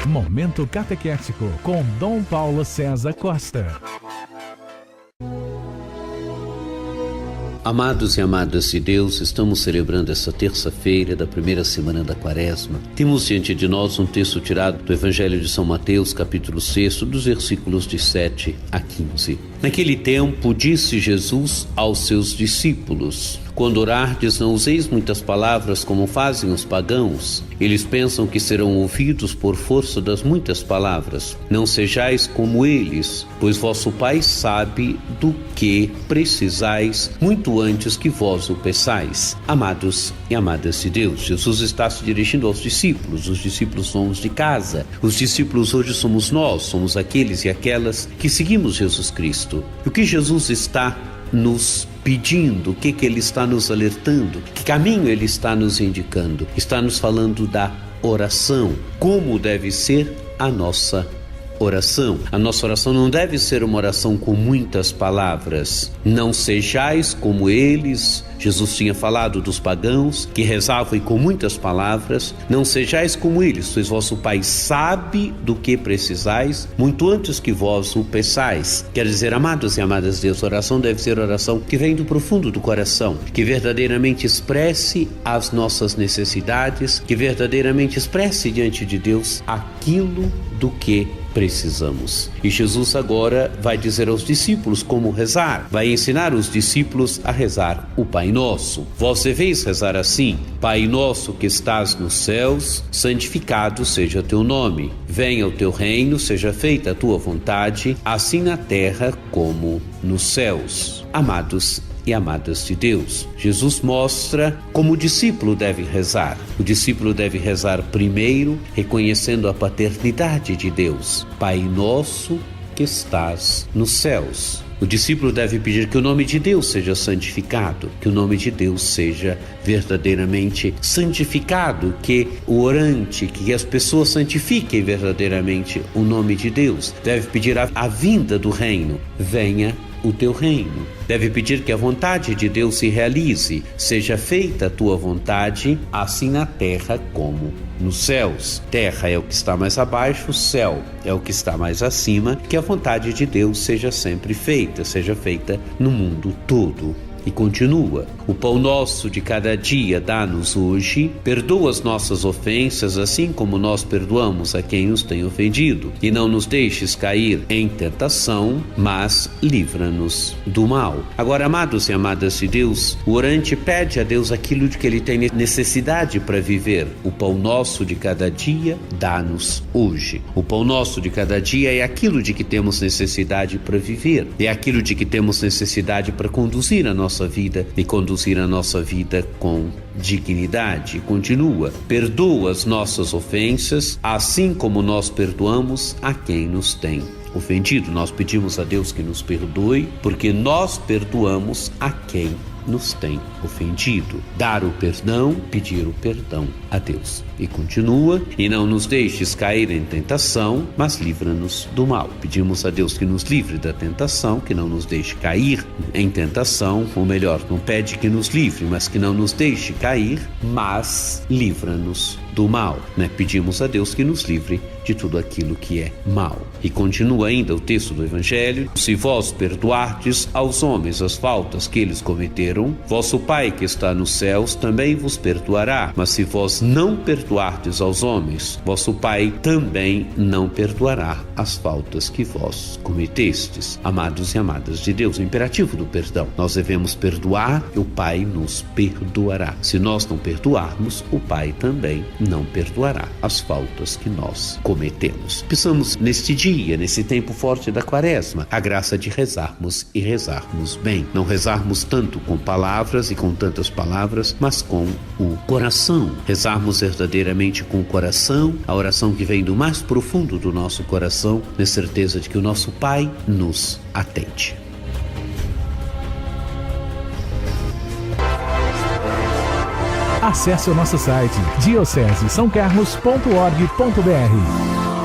Momento Catequético com Dom Paulo César Costa. Amados e amadas de Deus, estamos celebrando essa terça-feira da primeira semana da Quaresma. Temos diante de nós um texto tirado do Evangelho de São Mateus, capítulo 6, dos versículos de 7 a 15. Naquele tempo, disse Jesus aos seus discípulos: quando orardes, não useis muitas palavras como fazem os pagãos. Eles pensam que serão ouvidos por força das muitas palavras. Não sejais como eles, pois vosso Pai sabe do que precisais muito antes que vós o peçais. Amados e amadas de Deus, Jesus está se dirigindo aos discípulos. Os discípulos são os de casa. Os discípulos hoje somos nós, somos aqueles e aquelas que seguimos Jesus Cristo. O que Jesus está nos pedindo, o que Ele está nos alertando, que caminho Ele está nos indicando? Está nos falando da oração, como deve ser a nossa oração. A nossa oração não deve ser uma oração com muitas palavras. Não sejais como eles. Jesus tinha falado dos pagãos que rezavam e com muitas palavras. Não sejais como eles, pois vosso Pai sabe do que precisais muito antes que vós o peçais. Quer dizer, amados e amadas de Deus, a oração deve ser oração que vem do profundo do coração, que verdadeiramente expresse as nossas necessidades, que verdadeiramente expresse diante de Deus aquilo do que precisamos. E Jesus agora vai dizer aos discípulos como rezar, vai ensinar os discípulos a rezar o Pai Nosso. Vós deveis rezar assim: Pai Nosso que estás nos céus, santificado seja teu nome. Venha o teu reino, seja feita a tua vontade, assim na terra como nos céus. Amados e amadas de Deus, Jesus mostra como o discípulo deve rezar. O discípulo deve rezar primeiro reconhecendo a paternidade de Deus. Pai nosso que estás nos céus. O discípulo deve pedir que o nome de Deus seja santificado, que o nome de Deus seja verdadeiramente santificado, que o orante, que as pessoas santifiquem verdadeiramente o nome de Deus. Deve pedir a vinda do reino. Venha o teu reino. Deve pedir que a vontade de Deus se realize, seja feita a tua vontade, assim na terra como nos céus. Terra é o que está mais abaixo, céu é o que está mais acima. Que a vontade de Deus seja sempre feita, seja feita no mundo todo. E continua: o pão nosso de cada dia dá-nos hoje, perdoa as nossas ofensas, assim como nós perdoamos a quem nos tem ofendido, e não nos deixes cair em tentação, mas livra-nos do mal. Agora, amados e amadas de Deus, o orante pede a Deus aquilo de que ele tem necessidade para viver. O pão nosso de cada dia dá-nos hoje. O pão nosso de cada dia é aquilo de que temos necessidade para viver, é aquilo de que temos necessidade para conduzir a nossa vida e conduzir a nossa vida com dignidade. Continua: perdoa as nossas ofensas, assim como nós perdoamos a quem nos tem ofendido. Nós pedimos a Deus que nos perdoe, porque nós perdoamos a quem nos tem ofendido. Dar o perdão, pedir o perdão a Deus. E continua: e não nos deixes cair em tentação, mas livra-nos do mal. Pedimos a Deus que nos livre da tentação, que não nos deixe cair em tentação, ou melhor, não pede que nos livre, mas que não nos deixe cair, mas livra-nos do mal, né? Pedimos a Deus que nos livre de tudo aquilo que é mal. E continua ainda o texto do Evangelho: se vós perdoardes aos homens as faltas que eles cometeram, vosso Pai que está nos céus também vos perdoará. Mas se vós não perdoardes aos homens, vosso Pai também não perdoará as faltas que vós cometestes. Amados e amadas de Deus, o imperativo do perdão: nós devemos perdoar e o Pai nos perdoará. Se nós não perdoarmos, o Pai também não perdoará as faltas que nós cometemos. Precisamos neste dia, nesse tempo forte da Quaresma, a graça de rezarmos e rezarmos bem. Não rezarmos tanto com palavras e com tantas palavras, mas com o coração. Rezarmos verdadeiramente com o coração, a oração que vem do mais profundo do nosso coração, na certeza de que o nosso Pai nos atende. Acesse o nosso site diocesesaocarlos.org.br.